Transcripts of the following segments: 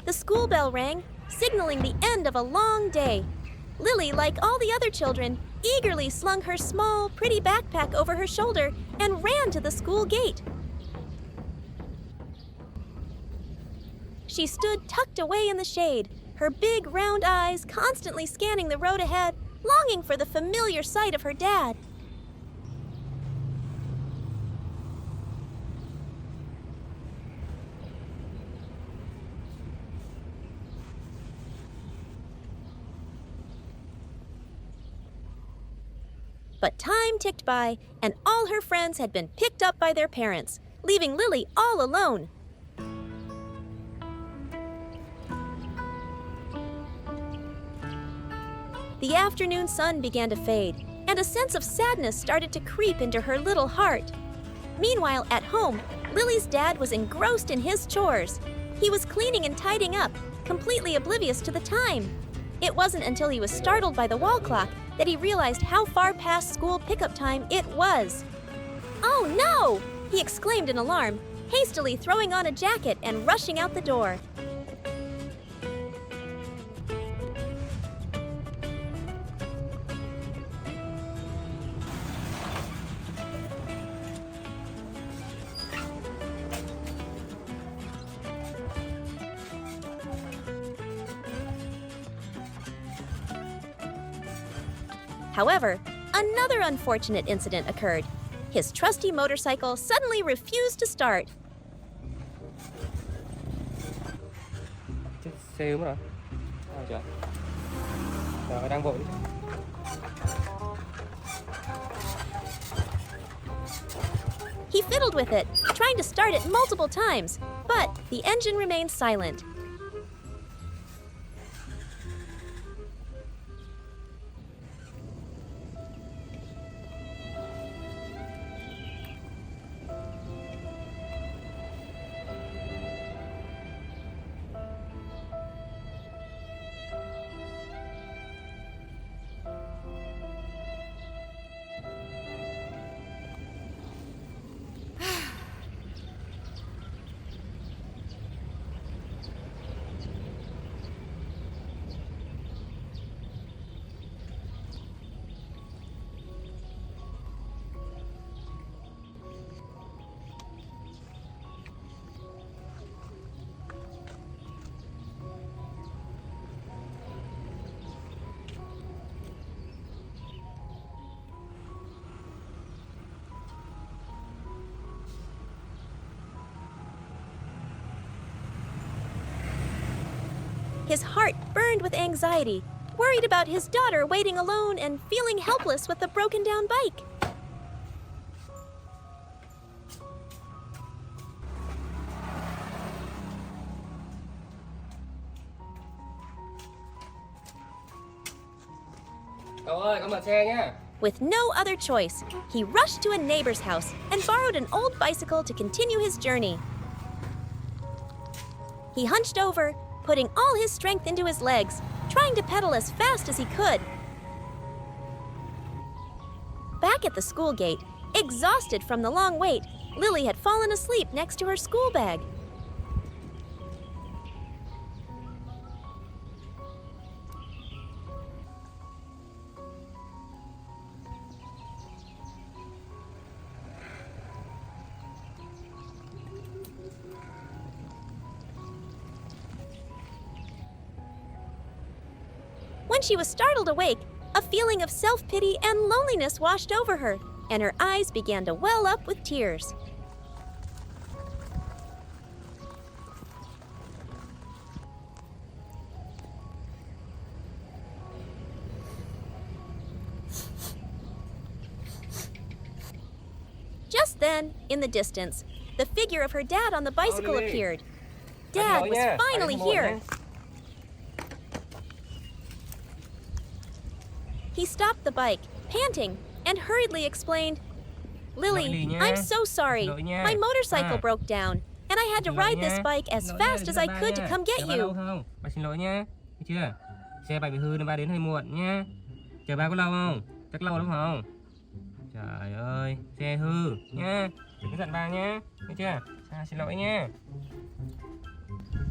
The school bell rang, signaling the end of a long day. Lily, like all the other children, eagerly slung her small, pretty backpack over her shoulder and ran to the school gate. She stood tucked away in the shade, her big round eyes constantly scanning the road ahead, longing for the familiar sight of her dad. But time ticked by, and all her friends had been picked up by their parents, leaving Lily all alone. The afternoon sun began to fade, and a sense of sadness started to creep into her little heart. Meanwhile, at home, Lily's dad was engrossed in his chores. He was cleaning and tidying up, completely oblivious to the time. It wasn't until he was startled by the wall clock that he realized how far past school pickup time it was. "Oh no!" he exclaimed in alarm, hastily throwing on a jacket and rushing out the door. However, another unfortunate incident occurred. His trusty motorcycle suddenly refused to start. Xe rồi. Trời. Trời đang vội. He fiddled with it, trying to start it multiple times, but the engine remained silent. His heart burned with anxiety, worried about his daughter waiting alone and feeling helpless with the broken-down bike. Cậu ơi, con mượn xe nhé. With no other choice, he rushed to a neighbor's house and borrowed an old bicycle to continue his journey. He hunched over, putting all his strength into his legs, trying to pedal as fast as he could. Back at the school gate, exhausted from the long wait, Lily had fallen asleep next to her school bag. When she was startled awake, a feeling of self-pity and loneliness washed over her, and her eyes began to well up with tears. Just then, in the distance, the figure of her dad on the bicycle appeared. Dad was finally here. He stopped the bike, panting, and hurriedly explained, "Lily, I'm so sorry. My motorcycle broke down, and I had to ride this bike as fast as I could to come get you." Bà xin lỗi nhé. Thấy chưa? Xe bà bị hư nên bà đến hơi muộn nhé. Chờ bà có lâu không? Chắc lâu lắm không? Trời ơi, xe hư nhé. Đừng có giận bà nhé. Thấy chưa? Xin lỗi nhé.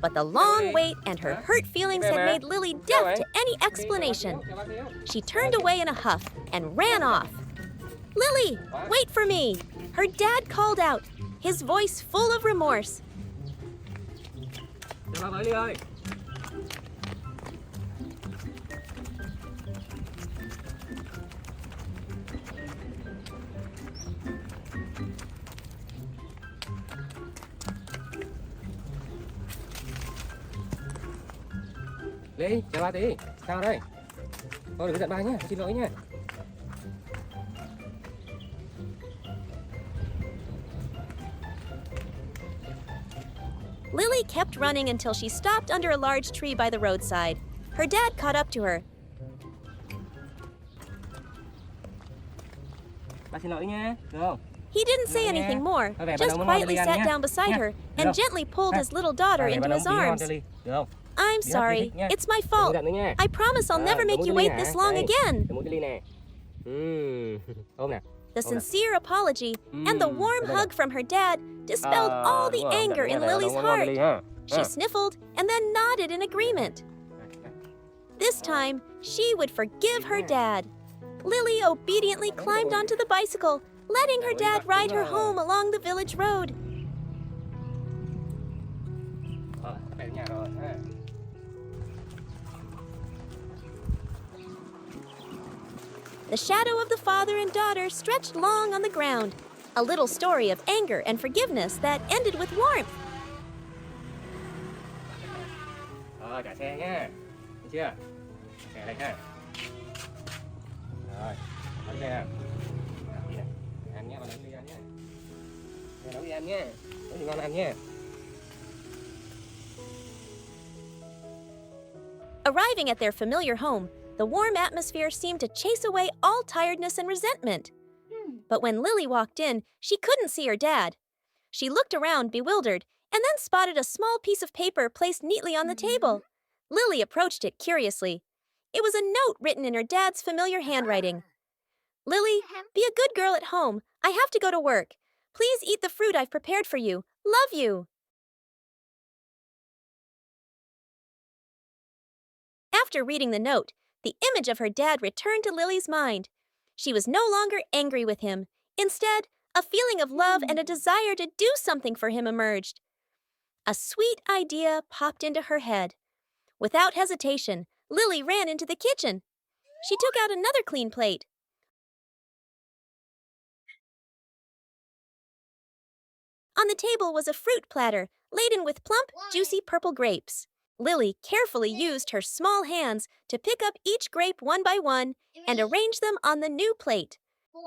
But the long wait and her hurt feelings had made Lily deaf to any explanation. She turned away in a huff and ran off. "Lily, wait for me!" Her dad called out, his voice full of remorse. Chào bà với Ly ơi. Ly, chào ba tí. Sao đây? Thôi đừng giận ba nhé, xin lỗi nhé. Lily kept running until she stopped under a large tree by the roadside. Her dad caught up to her. Ba xin lỗi nhé, được không? He didn't say anything more, just quietly sat down beside her and gently pulled his little daughter into his arms. Được không? "I'm sorry. It's my fault. I promise I'll never make you wait this long again." Mỗi cái ly nè. Ôm nè. The sincere apology and the warm hug from her dad dispelled all the anger in Lily's heart. She sniffled and then nodded in agreement. This time, she would forgive her dad. Lily obediently climbed onto the bicycle, letting her dad ride her home along the village road. The shadow of the father and daughter stretched long on the ground, a little story of anger and forgiveness that ended with warmth. Trả xe nhá. Được chưa? Xe đây ha. Rồi, bánh xe nào. Đi nè. Ăn nhé, con nấu đi ăn nhé. Nấu đi ăn nhé. Nấu thì ngon ăn nhé. Arriving at their familiar home, the warm atmosphere seemed to chase away all tiredness and resentment. But when Lily walked in, she couldn't see her dad. She looked around, bewildered, and then spotted a small piece of paper placed neatly on the table. Lily approached it curiously. It was a note written in her dad's familiar handwriting. "Lily, be a good girl at home. I have to go to work. Please eat the fruit I've prepared for you. Love you." After reading the note, the image of her dad returned to Lily's mind. She was no longer angry with him. Instead, a feeling of love and a desire to do something for him emerged. A sweet idea popped into her head. Without hesitation, Lily ran into the kitchen. She took out another clean plate. On the table was a fruit platter laden with plump, juicy purple grapes. Lily carefully used her small hands to pick up each grape one by one and arrange them on the new plate. 4,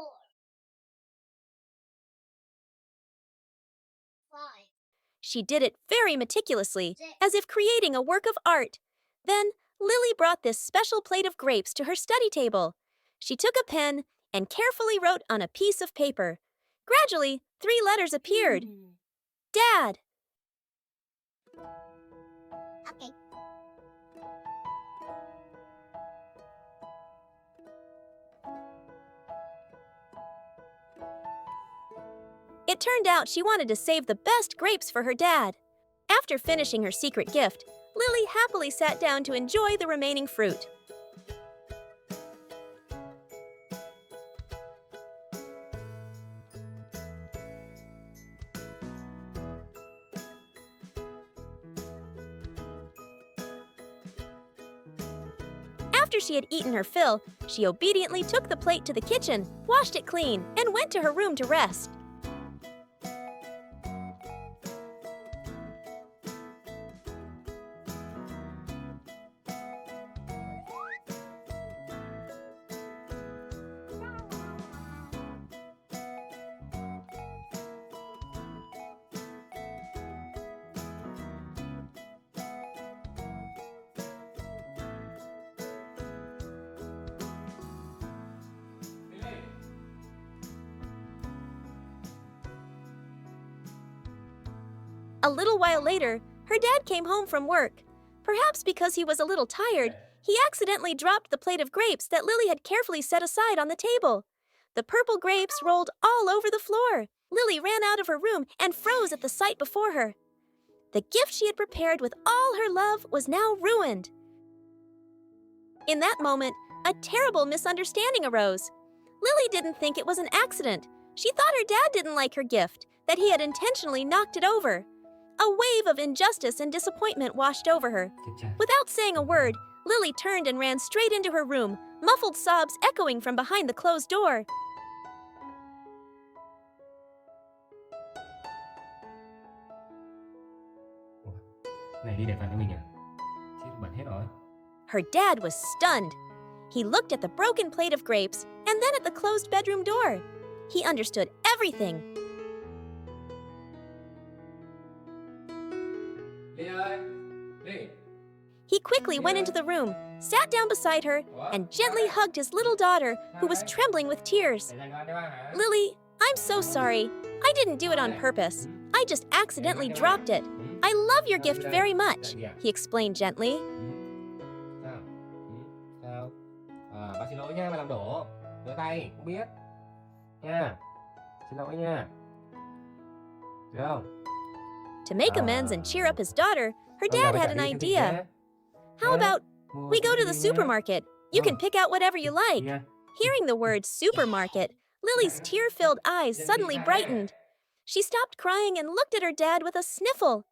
5. She did it very meticulously, as if creating a work of art. Then, Lily brought this special plate of grapes to her study table. She took a pen and carefully wrote on a piece of paper. Gradually, 3 letters appeared. Dad. Okay. It turned out she wanted to save the best grapes for her dad. After finishing her secret gift, Lily happily sat down to enjoy the remaining fruit. After she had eaten her fill, she obediently took the plate to the kitchen, washed it clean, and went to her room to rest. A little while later, her dad came home from work. Perhaps because he was a little tired, he accidentally dropped the plate of grapes that Lily had carefully set aside on the table. The purple grapes rolled all over the floor. Lily ran out of her room and froze at the sight before her. The gift she had prepared with all her love was now ruined. In that moment, a terrible misunderstanding arose. Lily didn't think it was an accident. She thought her dad didn't like her gift, that he had intentionally knocked it over. A wave of injustice and disappointment washed over her. Without saying a word, Lily turned and ran straight into her room, muffled sobs echoing from behind the closed door. Này đi để phần cho mình à? Chết bẩn hết rồi. Her dad was stunned. He looked at the broken plate of grapes and then at the closed bedroom door. He understood everything. Ly ơi, Ly. He quickly went into the room, sat down beside her, and gently hugged his little daughter, who was trembling with tears. Lily, I'm so sorry. I didn't do it on purpose. I just accidentally dropped it. I love your gift very much, he explained gently. Sao? Sao? Bà xin lỗi nha, bà làm đổ. Rửa tay, không biết. Nha. Xin lỗi nha. Được không? To make amends and cheer up his daughter, her dad had an idea. How about we go to the supermarket? You can pick out whatever you like. Hearing the word supermarket, Lily's tear-filled eyes suddenly brightened. She stopped crying and looked at her dad with a sniffle.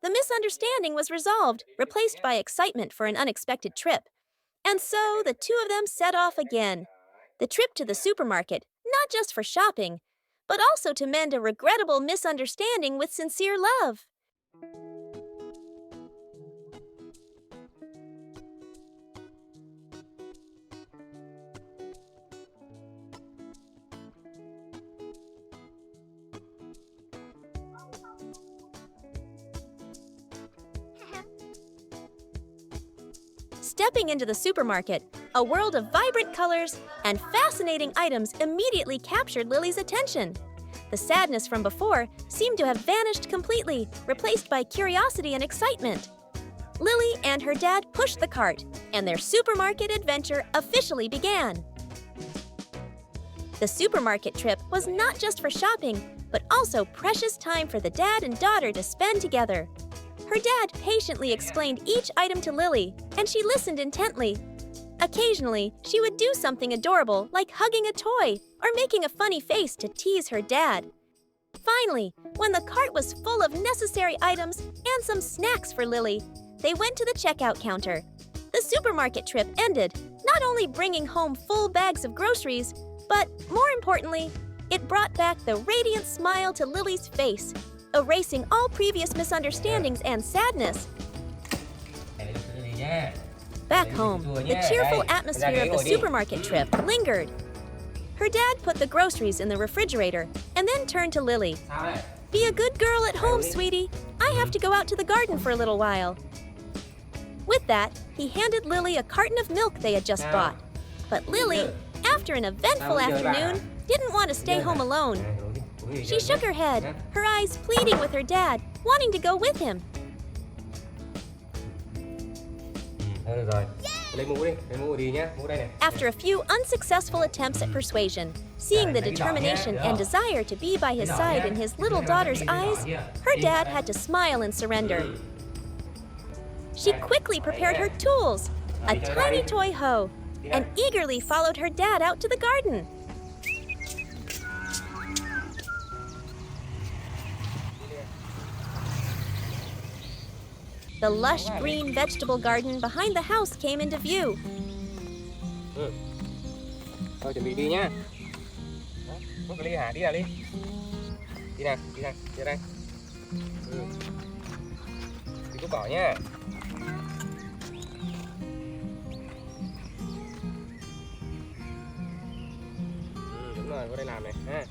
The misunderstanding was resolved, replaced by excitement for an unexpected trip. And so the two of them set off again. The trip to the supermarket, not just for shopping, but also to mend a regrettable misunderstanding with sincere love. Stepping into the supermarket, a world of vibrant colors and fascinating items immediately captured Lily's attention. The sadness from before seemed to have vanished completely, replaced by curiosity and excitement. Lily and her dad pushed the cart, and their supermarket adventure officially began. The supermarket trip was not just for shopping, but also precious time for the dad and daughter to spend together. Her dad patiently explained each item to Lily, and she listened intently. Occasionally, she would do something adorable like hugging a toy or making a funny face to tease her dad. Finally, when the cart was full of necessary items and some snacks for Lily, they went to the checkout counter. The supermarket trip ended, not only bringing home full bags of groceries, but more importantly, it brought back the radiant smile to Lily's face, erasing all previous misunderstandings and sadness. Back home, the cheerful atmosphere of the supermarket trip lingered. Her dad put the groceries in the refrigerator and then turned to Lily. Be a good girl at home, sweetie. I have to go out to the garden for a little while. With that, he handed Lily a carton of milk they had just bought. But Lily, after an eventful afternoon, didn't want to stay home alone. She shook her head, her eyes pleading with her dad, wanting to go with him. After a few unsuccessful attempts at persuasion, seeing the determination and desire to be by his side in his little daughter's eyes, her dad had to smile and surrender. She quickly prepared her tools, a tiny toy hoe, and eagerly followed her dad out to the garden. The lush green vegetable garden behind the house came into view. Thôi chuẩn bị đi nhá. Hút cái ly hả? Đi nào Ly. Đi nào, đi đây. Đi cút cỏ nhá. Đúng rồi, qua đây làm này ha.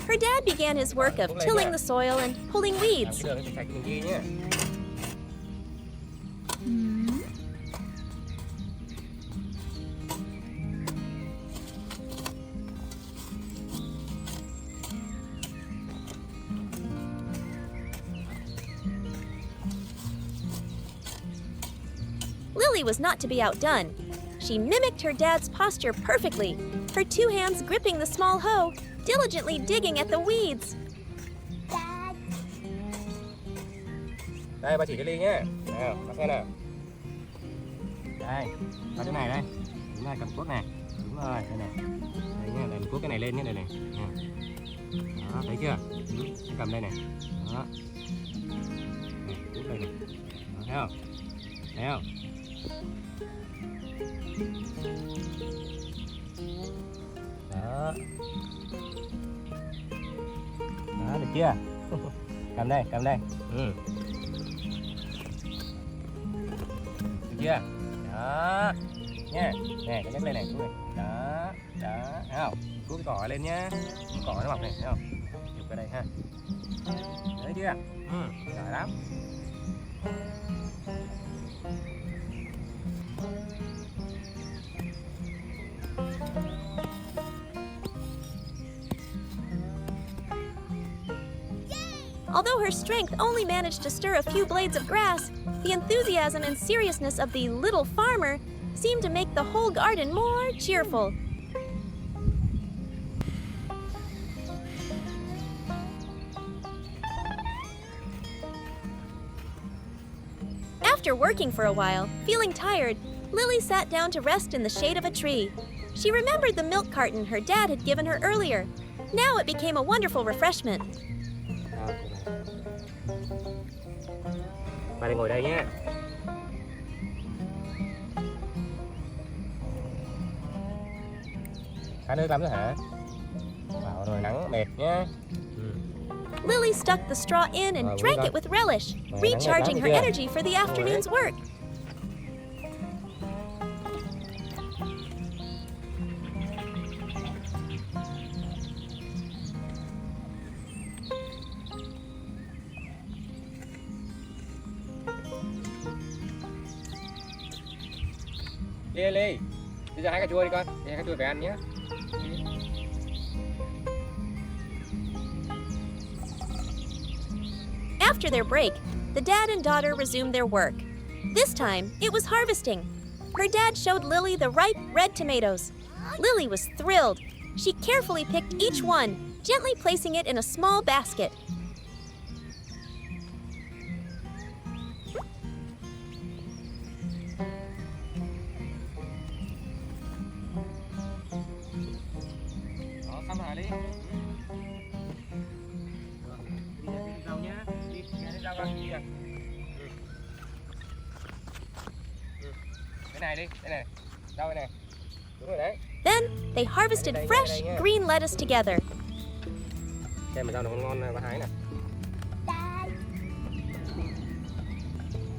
Her dad began his work of tilling the soil and pulling weeds. Lily was not to be outdone. She mimicked her dad's posture perfectly, her two hands gripping the small hoe, diligently digging at the weeds. Đây bà chỉ cho Ly nhé. Nào, bắt xem nào. Đây, vào chỗ này đây. Đúng rồi, cầm cuốc này. Đúng rồi, đây này. Đấy nha, đây cuốc cái này lên nhé, đây này. Đó, thấy chưa? Cái cầm đây này. Đó. Này, cuốc đây này. Đó, thấy không? Thấy không? Đó. Đó, được chưa? Cầm đây, cầm đây. Được chưa? Đó. Nha. Nè, cái nhấc lên này, này. Đó. Đó, thấy không? Cuốc cái cỏ lên nhá. Cái cỏ nó mọc này, thấy không? Chụp vào đây ha. Thấy chưa? Giỏi lắm. Although her strength only managed to stir a few blades of grass, the enthusiasm and seriousness of the little farmer seemed to make the whole garden more cheerful. After working for a while, feeling tired, Lily sat down to rest in the shade of a tree. She remembered the milk carton her dad had given her earlier. Now it became a wonderful refreshment. Bà đi ngồi đây nhé. Khát nước lắm rồi hả? Bảo rồi nắng mệt nhé. Lily stuck the straw in and drank it with relish, recharging her energy for the afternoon's work. Ly, đi ra hái cà chua đi con, đi hái cà chua về ăn nhé. After their break, the dad and daughter resumed their work. This time, it was harvesting. Her dad showed Lily the ripe red tomatoes. Lily was thrilled. She carefully picked each one, gently placing it in a small basket. Xong rồi đi. Đi rau nhá. Đi rau con đi. Cái này đi, cái này. Rau cái này. Đúng rồi đấy. Then, they harvested fresh, green lettuce together. Xem mà rau nó ngon bà hái nè.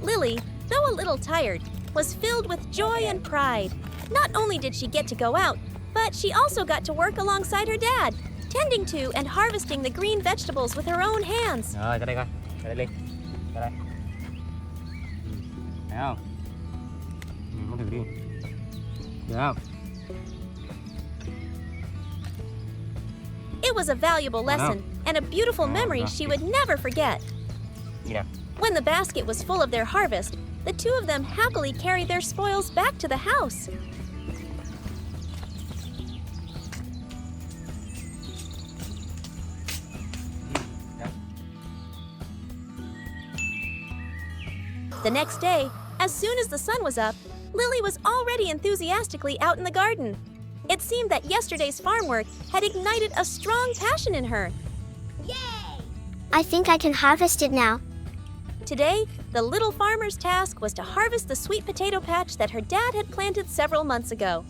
Lily, though a little tired, was filled with joy and pride. Not only did she get to go out, but she also got to work alongside her dad, tending to and harvesting the green vegetables with her own hands. Rồi, ra đây coi. Ra đây Ly. Ra đây. Thấy không? Con thử đi. Được không? It was a valuable lesson and a beautiful memory she would never forget. When the basket was full of their harvest, the two of them happily carried their spoils back to the house. The next day, as soon as the sun was up, Lily was already enthusiastically out in the garden. It seemed that yesterday's farm work had ignited a strong passion in her. Yay! I think I can harvest it now. Today, the little farmer's task was to harvest the sweet potato patch that her dad had planted several months ago.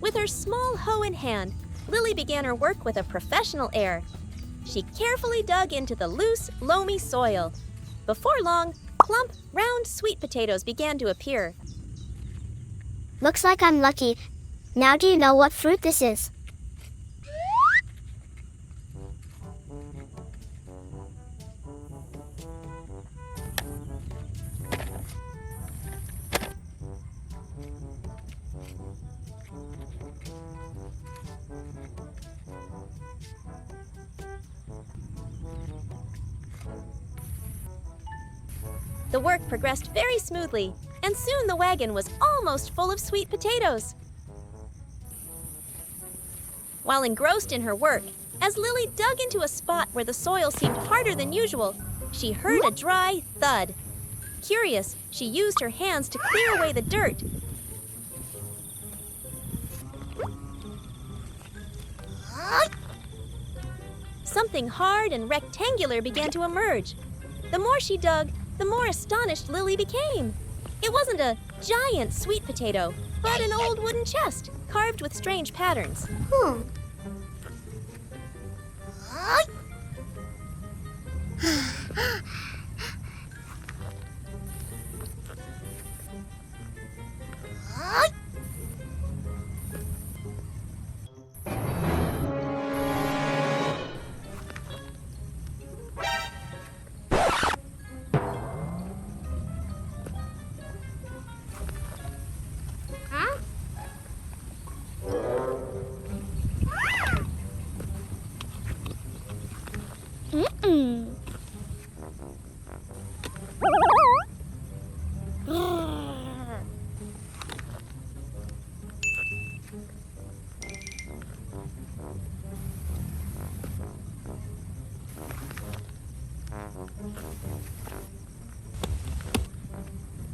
With her small hoe in hand, Lily began her work with a professional air. She carefully dug into the loose, loamy soil. Before long, plump, round sweet potatoes began to appear. Looks like I'm lucky. Now do you know what fruit this is? The work progressed very smoothly, and soon the wagon was almost full of sweet potatoes. While engrossed in her work, as Lily dug into a spot where the soil seemed harder than usual, she heard a dry thud. Curious, she used her hands to clear away the dirt. Something hard and rectangular began to emerge. The more she dug, the more astonished Lily became. It wasn't a giant sweet potato, but an old wooden chest carved with strange patterns.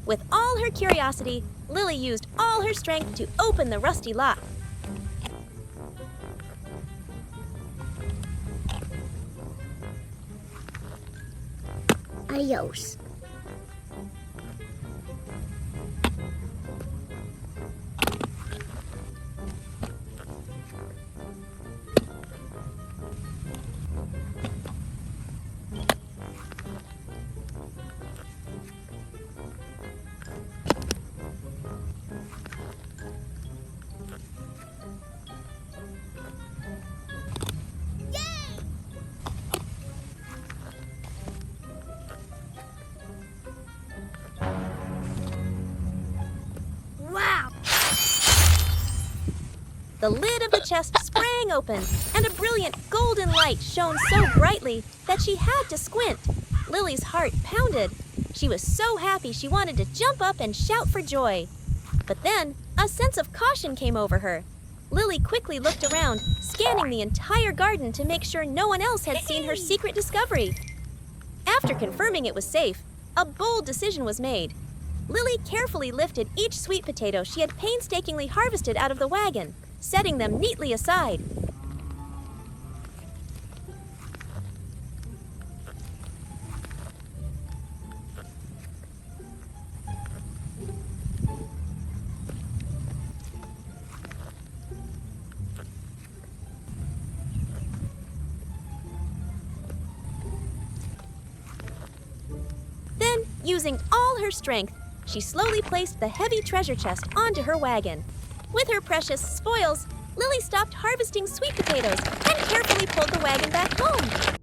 With all her curiosity, Lily used all her strength to open the rusty lock. Adios. The lid of the chest sprang open, and a brilliant golden light shone so brightly that she had to squint. Lily's heart pounded. She was so happy she wanted to jump up and shout for joy. But then, a sense of caution came over her. Lily quickly looked around, scanning the entire garden to make sure no one else had seen her secret discovery. After confirming it was safe, a bold decision was made. Lily carefully lifted each sweet potato she had painstakingly harvested out of the wagon, setting them neatly aside. Then, using all her strength, she slowly placed the heavy treasure chest onto her wagon. With her precious spoils, Lily stopped harvesting sweet potatoes and carefully pulled the wagon back home.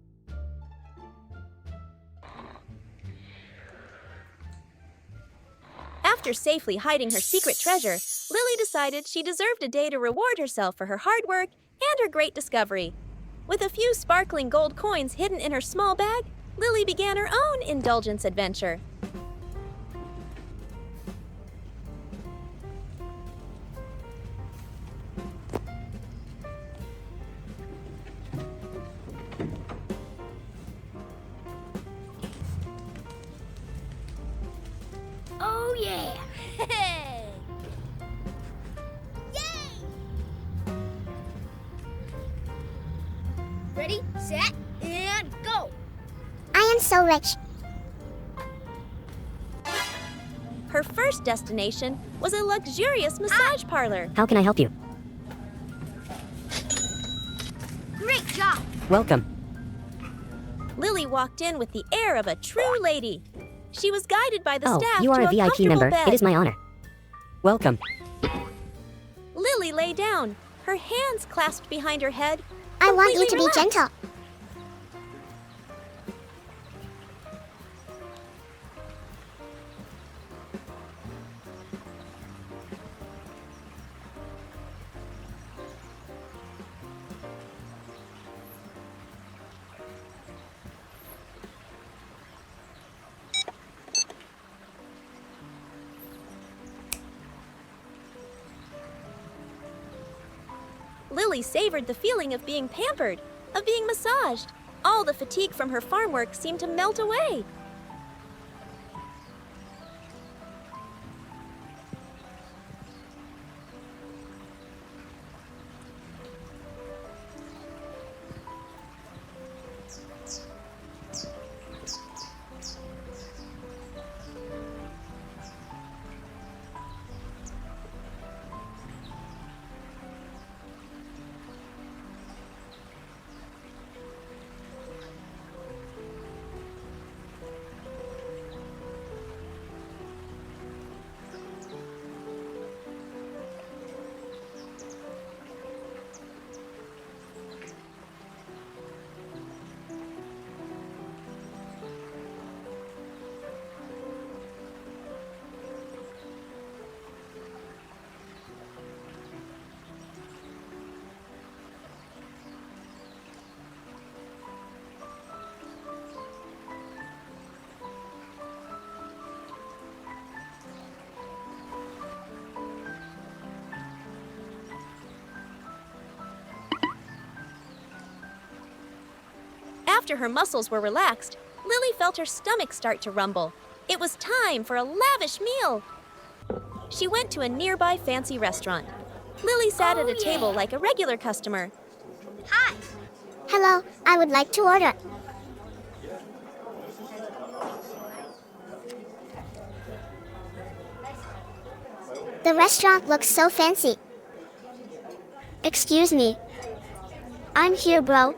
After safely hiding her secret treasure, Lily decided she deserved a day to reward herself for her hard work and her great discovery. With a few sparkling gold coins hidden in her small bag, Lily began her own indulgence adventure. Oh yeah! Hey! Yay! Ready, set, and go! I am so rich. Her first destination was a luxurious massage parlor. How can I help you? Great job! Welcome. Lily walked in with the air of a true lady. She was guided by the Oh, staff you are to a VIP comfortable member. bed. It is my honor. Welcome. Lily lay down, her hands clasped behind her head. I want you to completely be gentle. relaxed. Lily savored the feeling of being pampered, of being massaged. All the fatigue from her farm work seemed to melt away. After her muscles were relaxed, Lily felt her stomach start to rumble. It was time for a lavish meal. She went to a nearby fancy restaurant. Lily sat at a table like a regular customer. Hi. Hello, I would like to order. The restaurant looks so fancy. Excuse me. I'm here, bro.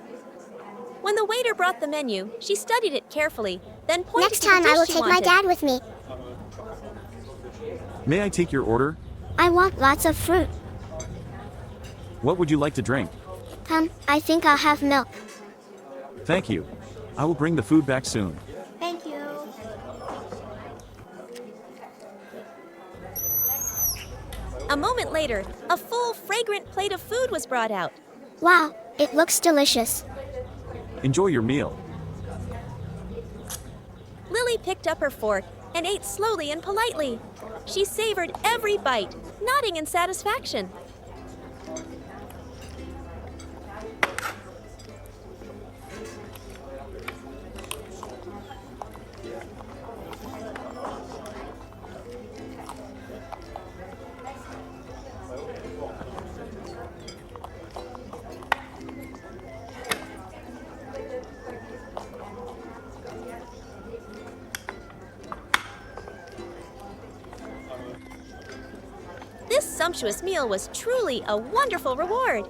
When the waiter brought the menu, she studied it carefully, then pointed Next to the time dish I will she take my wanted. dad with me. May I take your order? I want lots of fruit. What would you like to drink? I think I'll have milk. Thank you. I will bring the food back soon. Thank you. A moment later, a full, fragrant plate of food was brought out. Wow, it looks delicious. Enjoy your meal. Lily picked up her fork and ate slowly and politely. She savored every bite, nodding in satisfaction. This sumptuous meal was truly a wonderful reward.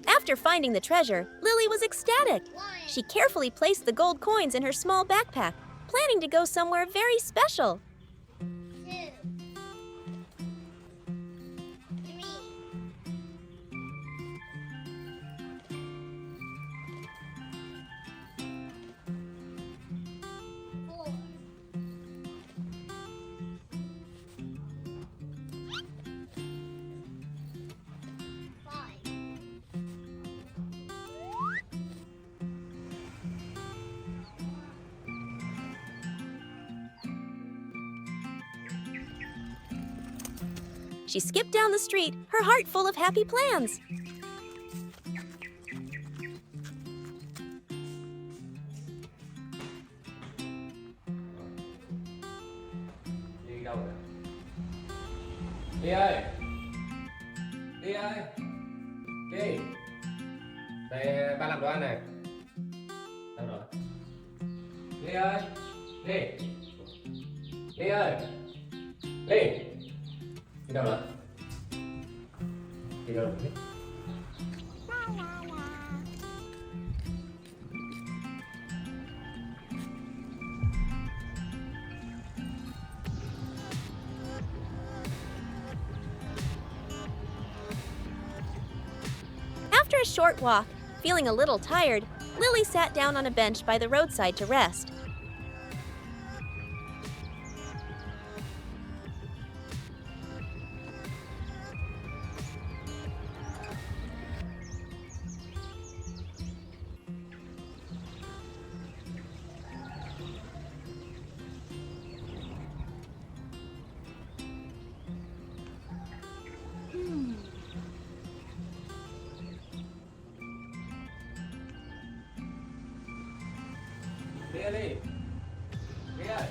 After finding the treasure, Lily was ecstatic. She carefully placed the gold coins in her small backpack, planning to go somewhere very special. She skipped down the street, her heart full of happy plans. Đi đâu rồi? Đi ơi! Đi ơi! Đi! Đây, ba làm đồ ăn này. Đâu rồi? Đi ơi! Đi! Đi ơi! Đi! Đi đâu rồi? Đi đâu rồi? After a short walk, feeling a little tired, Lily sat down on a bench by the roadside to rest. Lily. Lily ơi.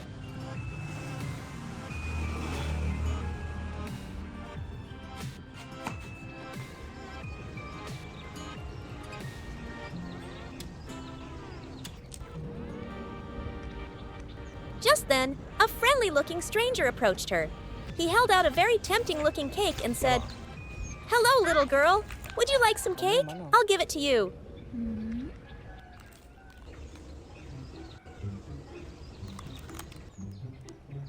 Just then, a friendly-looking stranger approached her. He held out a very tempting-looking cake and said, "Hello, little girl. Would you like some cake? I'll give it to you."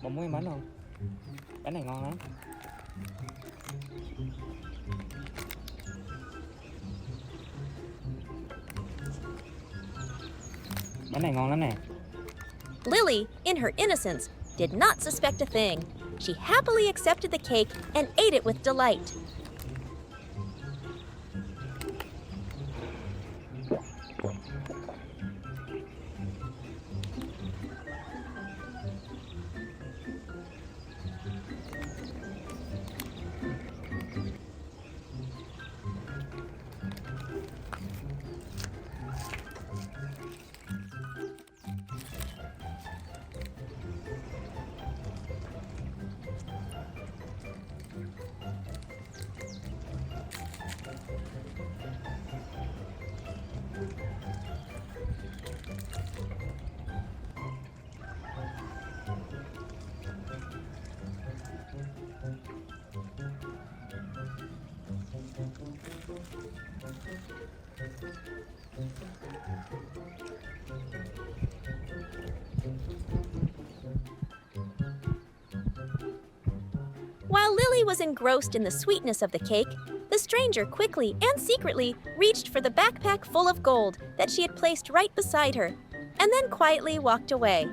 Bông muốn ăn bánh không? Bánh này ngon lắm. Bánh này ngon lắm nè. Lily, in her innocence, did not suspect a thing. She happily accepted the cake and ate it with delight. While Lily was engrossed in the sweetness of the cake, the stranger quickly and secretly reached for the backpack full of gold that she had placed right beside her, and then quietly walked away.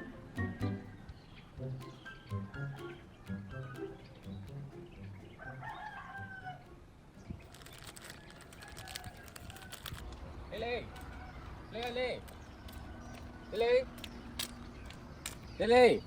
Lily. Lily. Lily. Lily.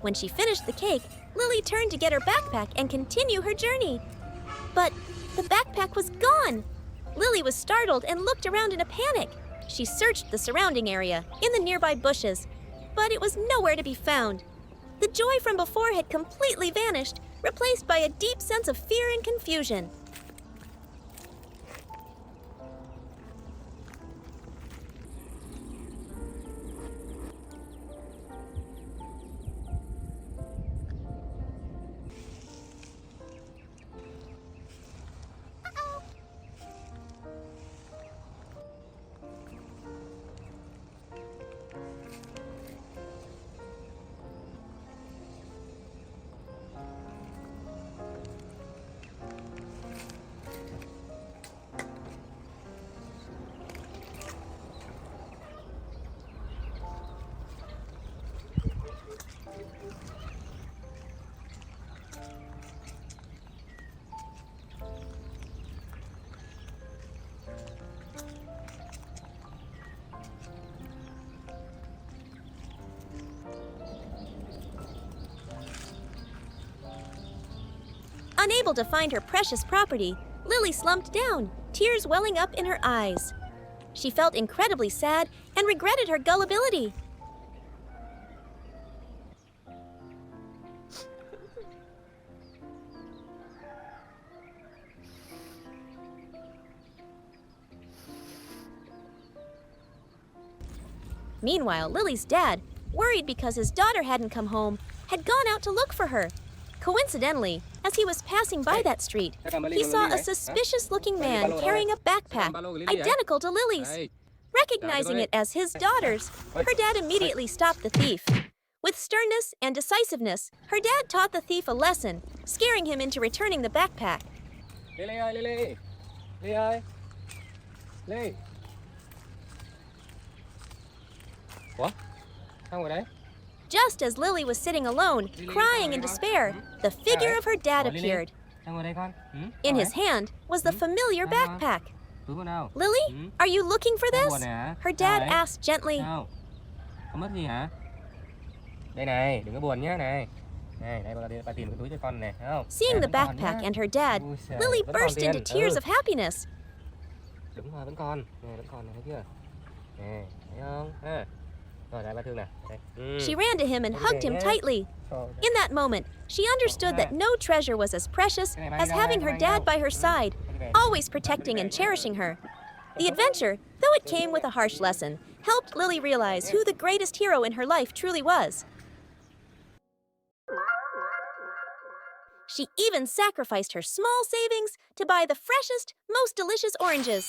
When she finished the cake, Lily turned to get her backpack and continue her journey. But the backpack was gone. Lily was startled and looked around in a panic. She searched the surrounding area, in the nearby bushes, but it was nowhere to be found. The joy from before had completely vanished, replaced by a deep sense of fear and confusion. Unable to find her precious property, Lily slumped down, tears welling up in her eyes. She felt incredibly sad and regretted her gullibility. Meanwhile, Lily's dad, worried because his daughter hadn't come home, had gone out to look for her. Coincidentally, as he was passing by that street, he saw a suspicious-looking man carrying a backpack identical to Lily's. Recognizing it as his daughter's, her dad immediately stopped the thief. With sternness and decisiveness, her dad taught the thief a lesson, scaring him into returning the backpack. Lily ơi, Lily. Lily ơi. Lily. Ủa? Sao ngồi đấy? Just as Lily was sitting alone, crying in despair, the figure of her dad appeared. Sao ngồi đây con? In his hand was the familiar backpack. Túi con đâu? Lily, are you looking for Sao this? buồn này hả? Her Sao dad đấy? asked gently. Sao? Có mất gì hả? Đây này, đừng có buồn nhá này. Này, đây bà tìm cái túi cho con này, thấy không? Seeing the Vẫn còn backpack nhá. and her dad, Ui giời, Lily vẫn còn burst into tiền. tears of happiness. Đúng rồi, vẫn còn. Nè, vẫn còn này, thấy chưa? Nè, thấy không? Rồi, đây bà Thương nè. Đây. She ran to him and hugged him tightly. Rồi, In that moment, she understood that no treasure was as precious as having her dad by her side, always protecting and cherishing her. The adventure, though it came with a harsh lesson, helped Lily realize who the greatest hero in her life truly was. She even sacrificed her small savings to buy the freshest, most delicious oranges.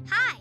Hi.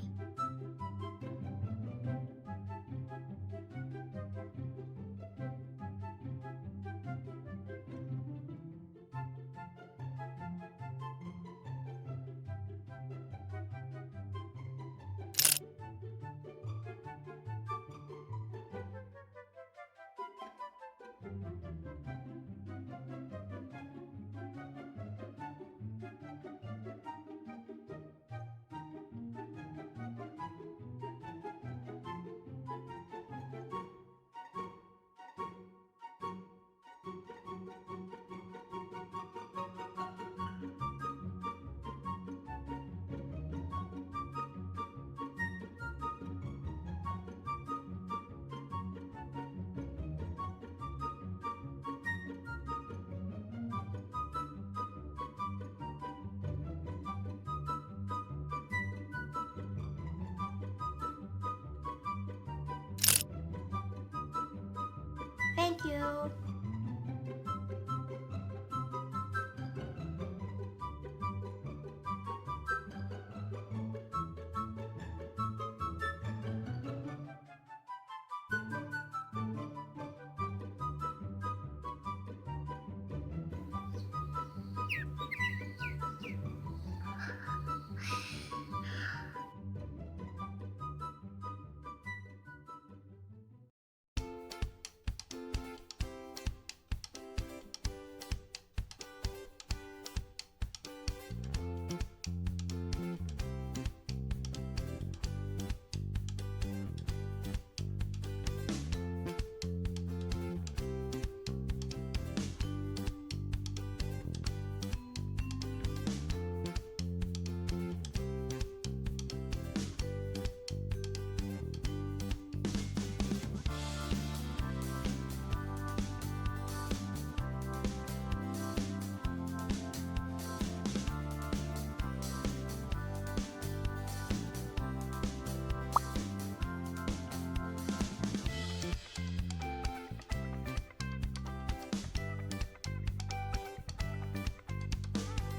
Thank you.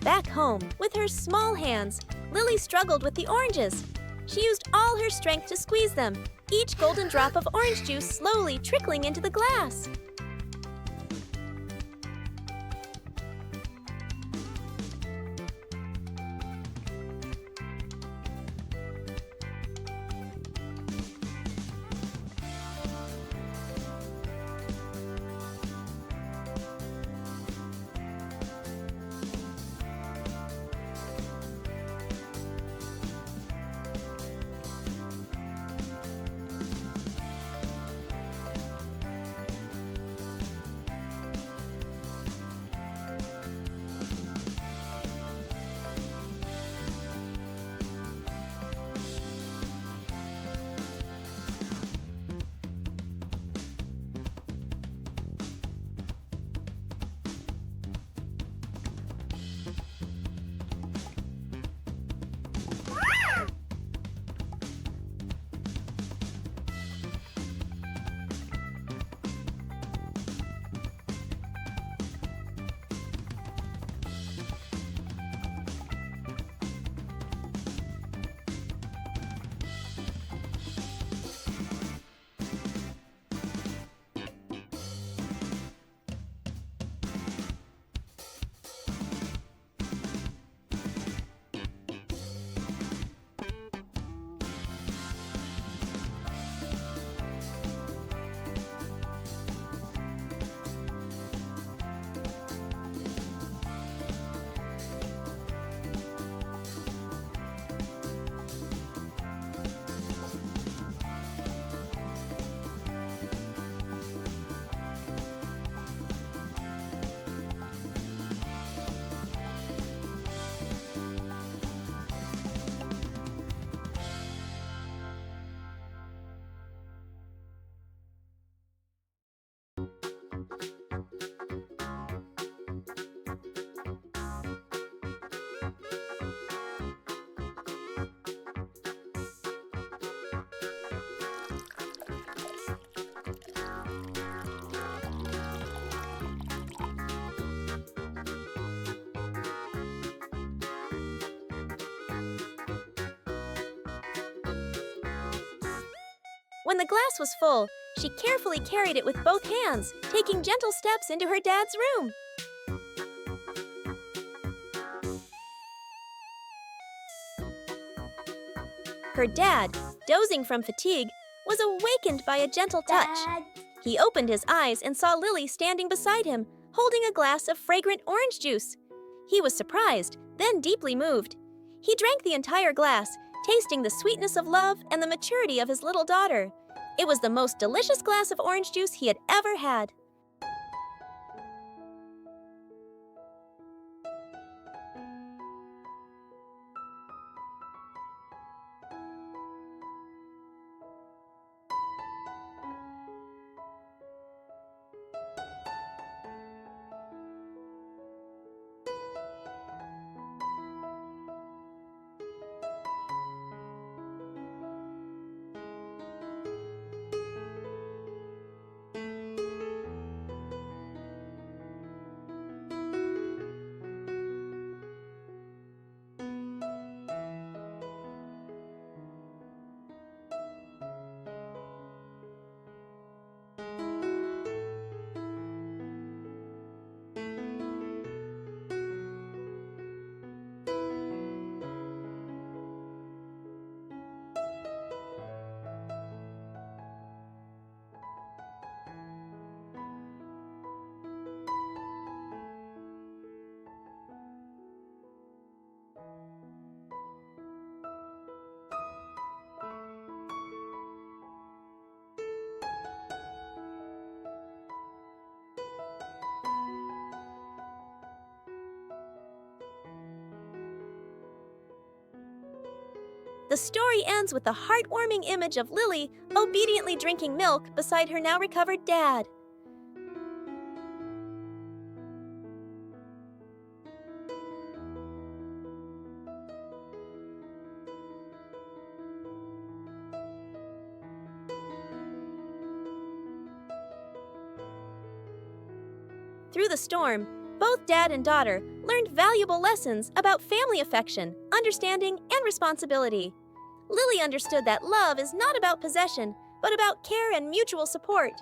Back home, with her small hands, Lily struggled with the oranges. She used all her strength to squeeze them, each golden drop of orange juice slowly trickling into the glass. When the glass was full, she carefully carried it with both hands, taking gentle steps into her dad's room. Her dad, dozing from fatigue, was awakened by a gentle touch. Dad. He opened his eyes and saw Lily standing beside him, holding a glass of fragrant orange juice. He was surprised, then deeply moved. He drank the entire glass, tasting the sweetness of love and the maturity of his little daughter. It was the most delicious glass of orange juice he had ever had. The story ends with the heartwarming image of Lily obediently drinking milk beside her now recovered dad. Through the storm, both dad and daughter learned valuable lessons about family affection, understanding, and responsibility. Lily understood that love is not about possession, but about care and mutual support.